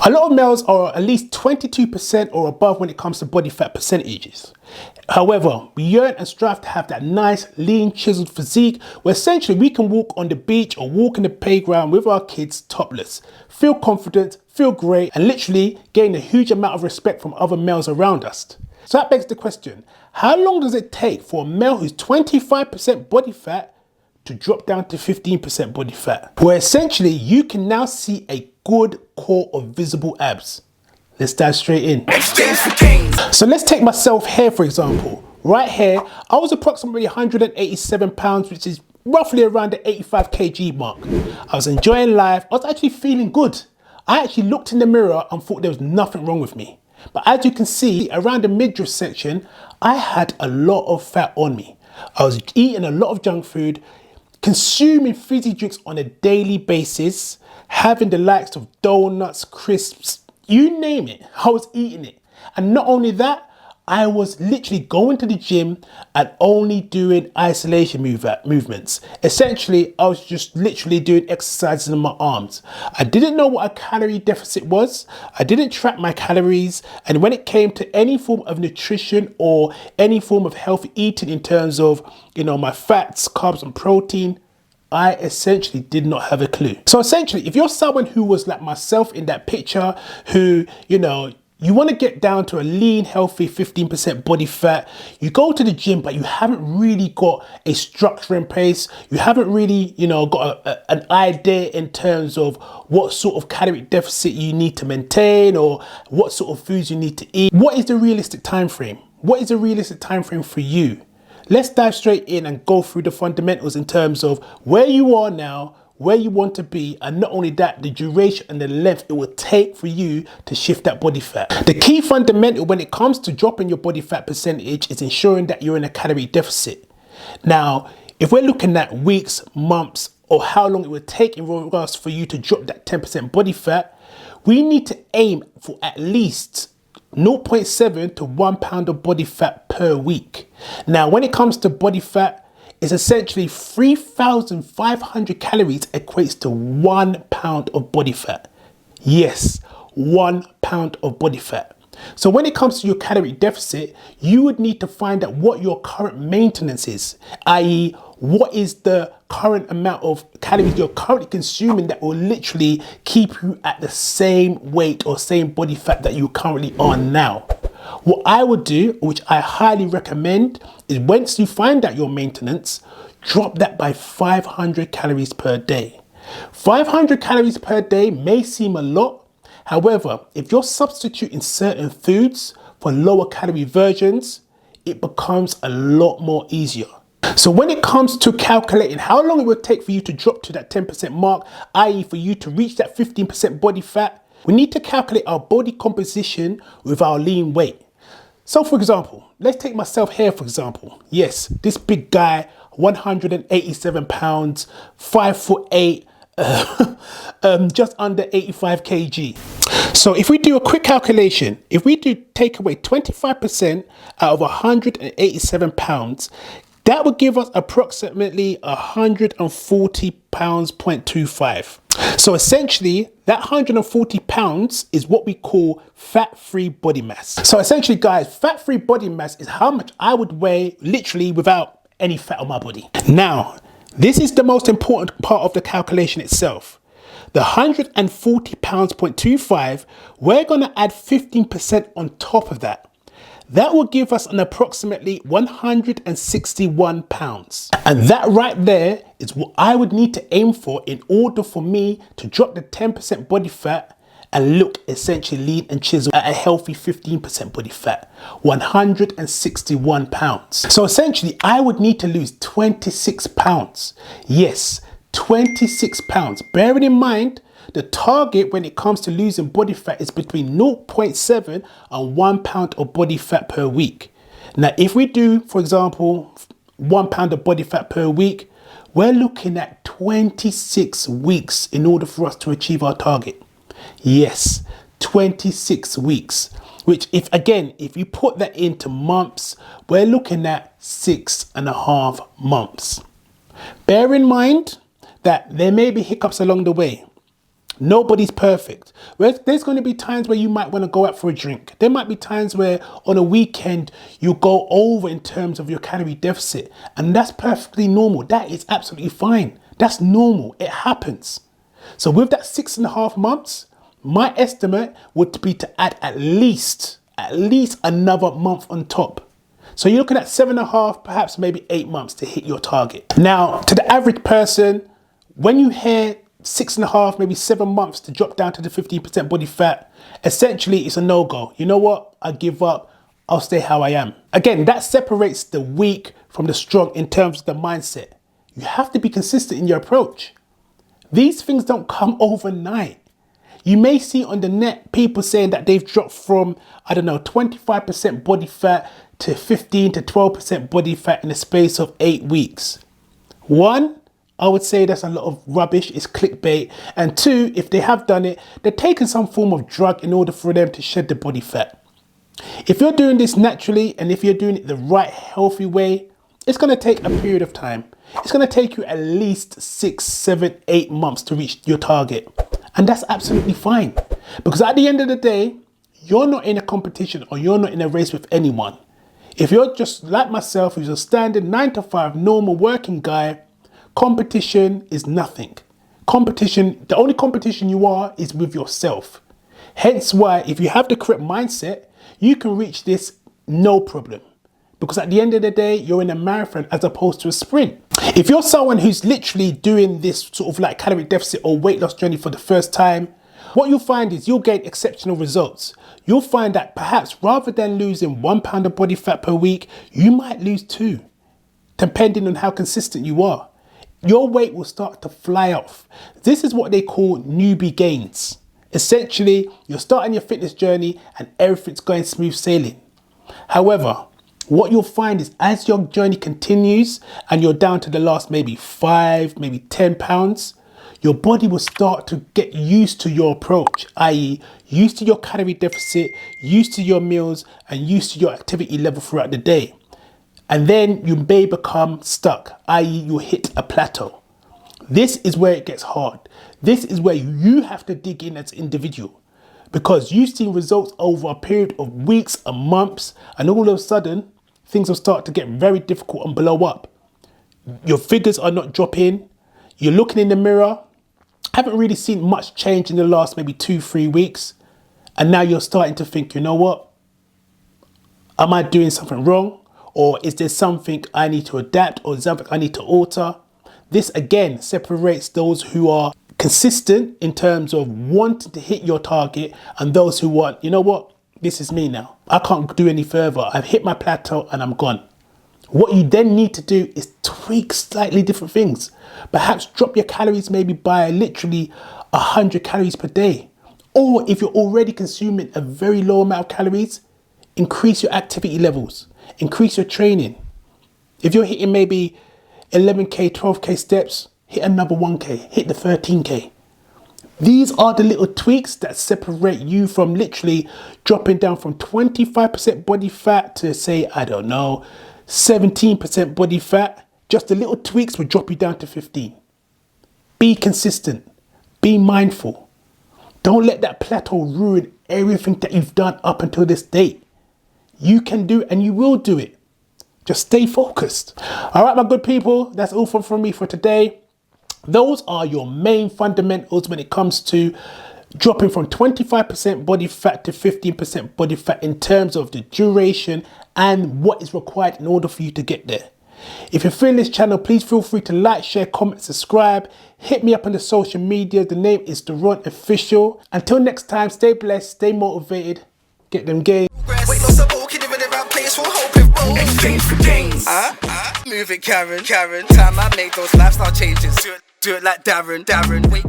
A lot of males are at least 22% or above when it comes to body fat percentages. However, we yearn and strive to have that nice, lean, chiseled physique where essentially we can walk on the beach or walk in the playground with our kids topless, feel confident, feel great, and literally gain a huge amount of respect from other males around us. So that begs the question, how long does it take for a male who's 25% body fat to drop down to 15% body fat? Where essentially you can now see a good core of visible abs. Let's dive straight in. So let's take myself here for example. Right here, I was approximately 187 pounds, which is roughly around the 85 kg mark. I was enjoying life. I was actually feeling good. I actually looked in the mirror and thought there was nothing wrong with me. But as you can see, around the midriff section, I had a lot of fat on me. I was eating a lot of junk food, consuming fizzy drinks on a daily basis, having the likes of donuts, crisps, you name it, I was eating it. And not only that, I was literally going to the gym and only doing isolation movements. Essentially, I was just literally doing exercises in my arms. I didn't know what a calorie deficit was. I didn't track my calories. And when it came to any form of nutrition or any form of healthy eating in terms of, my fats, carbs and protein, I essentially did not have a clue. So essentially, if you're someone who was like myself in that picture, who, you want to get down to a lean, healthy 15% body fat, you go to the gym, but you haven't really got a structure in place. You haven't really, got an idea in terms of what sort of calorie deficit you need to maintain or what sort of foods you need to eat. What is the realistic time frame? What is the realistic time frame for you? Let's dive straight in and go through the fundamentals in terms of where you are now, where you want to be, and not only that, the duration and the length it will take for you to shift that body fat. The key fundamental when it comes to dropping your body fat percentage is ensuring that you're in a calorie deficit. Now, if we're looking at weeks, months, or how long it would take in regards for you to drop that 10% body fat, we need to aim for at least 0.7 to 1 pound of body fat per week. Now, when it comes to body fat, it's essentially 3,500 calories equates to 1 pound of body fat. Yes, 1 pound of body fat. So when it comes to your calorie deficit, you would need to find out what your current maintenance is, i.e. what is the current amount of calories you're currently consuming that will literally keep you at the same weight or same body fat that you currently are now. What I would do, which I highly recommend, is once you find out your maintenance, drop that by 500 calories per day. 500 calories per day may seem a lot. However, if you're substituting certain foods for lower calorie versions, it becomes a lot more easier. So when it comes to calculating how long it would take for you to drop to that 10% mark, i.e. for you to reach that 15% body fat, we need to calculate our body composition with our lean weight. So for example, let's take myself here for example. Yes, this big guy, 187 pounds, 5'8", just under 85 kg. So if we do a quick calculation, if we do take away 25% out of 187 pounds, that would give us approximately 140 pounds, 0.25. So essentially that 140 pounds is what we call fat-free body mass. So essentially guys, fat-free body mass is how much I would weigh literally without any fat on my body. Now, this is the most important part of the calculation itself. The 140 pounds, 0.25, we're gonna add 15% on top of that. That will give us an approximately 161 pounds. And that right there is what I would need to aim for in order for me to drop the 10% body fat and look essentially lean and chiseled at a healthy 15% body fat, 161 pounds. So essentially I would need to lose 26 pounds. Yes, 26 pounds. Bearing in mind, the target when it comes to losing body fat is between 0.7 and 1 pound of body fat per week. Now, if we do, for example, 1 pound of body fat per week, we're looking at 26 weeks in order for us to achieve our target. Yes, 26 weeks, which if you put that into months, we're looking at 6.5 months. Bear in mind that there may be hiccups along the way. Nobody's perfect. There's going to be times where you might want to go out for a drink. There might be times where on a weekend you go over in terms of your calorie deficit, and that's perfectly normal. That is absolutely fine. That's normal. It happens. So with that 6.5 months, my estimate would be to add at least another month on top. So you're looking at 7.5, perhaps maybe 8 months to hit your target. Now, to the average person, when you hear 6.5, maybe 7 months to drop down to the 15% body fat, essentially it's a no-go. You know what? I give up. I'll stay how I am. Again, that separates the weak from the strong in terms of the mindset. You have to be consistent in your approach. These things don't come overnight. You may see on the net people saying that they've dropped from, 25% body fat to 15 to 12% body fat in the space of 8 weeks. One, I would say that's a lot of rubbish. It's clickbait. And two, if they have done it, they're taking some form of drug in order for them to shed the body fat. If you're doing this naturally and if you're doing it the right, healthy way, it's going to take a period of time. It's going to take you at least 6, 7, 8 months to reach your target. And that's absolutely fine. Because at the end of the day, you're not in a competition or you're not in a race with anyone. If you're just like myself, who's a standard 9 to 5 normal working guy, competition is nothing. The only competition you are is with yourself. Hence why, if you have the correct mindset, you can reach this no problem. Because at the end of the day, you're in a marathon as opposed to a sprint. If you're someone who's literally doing this sort of like calorie deficit or weight loss journey for the first time, what you'll find is you'll gain exceptional results. You'll find that perhaps rather than losing 1 pound of body fat per week, you might lose 2, depending on how consistent you are. Your weight will start to fly off. This is what they call newbie gains. Essentially, you're starting your fitness journey and everything's going smooth sailing. However, what you'll find is as your journey continues and you're down to the last maybe 5, maybe 10 pounds, your body will start to get used to your approach, i.e. used to your calorie deficit, used to your meals, and used to your activity level throughout the day. And then you may become stuck, i.e. you hit a plateau. This is where it gets hard. This is where you have to dig in as an individual, because you've seen results over a period of weeks and months, and all of a sudden, things will start to get very difficult and blow up. Your figures are not dropping. You're looking in the mirror. Haven't really seen much change in the last maybe 2-3 weeks. And now you're starting to think, you know what? Am I doing something wrong? Or is there something I need to adapt or something I need to alter? This again separates those who are consistent in terms of wanting to hit your target and those who want, you know what? This is me now. I can't do any further. I've hit my plateau and I'm gone. What you then need to do is tweak slightly different things. Perhaps drop your calories maybe by literally 100 calories per day. Or if you're already consuming a very low amount of calories, increase your activity levels, increase your training. If you're hitting maybe 11K, 12K steps, hit another 1K, hit the 13K. These are the little tweaks that separate you from literally dropping down from 25% body fat to say, 17% body fat. Just the little tweaks will drop you down to 15. Be consistent. Be mindful. Don't let that plateau ruin everything that you've done up until this date. You can do it and you will do it. Just stay focused. All right, my good people, that's all from me for today. Those are your main fundamentals when it comes to dropping from 25% body fat to 15% body fat in terms of the duration and what is required in order for you to get there. If you're feeling this channel, please feel free to like, share, comment, subscribe. Hit me up on the social media. The name is Daron Official. Until next time, stay blessed, stay motivated, get them gains. Wait, no, some walking in the right place for hope and roll. Exchange for gains. Move it, Karen. Time I make those lifestyle changes. Do it like Darren. Wait.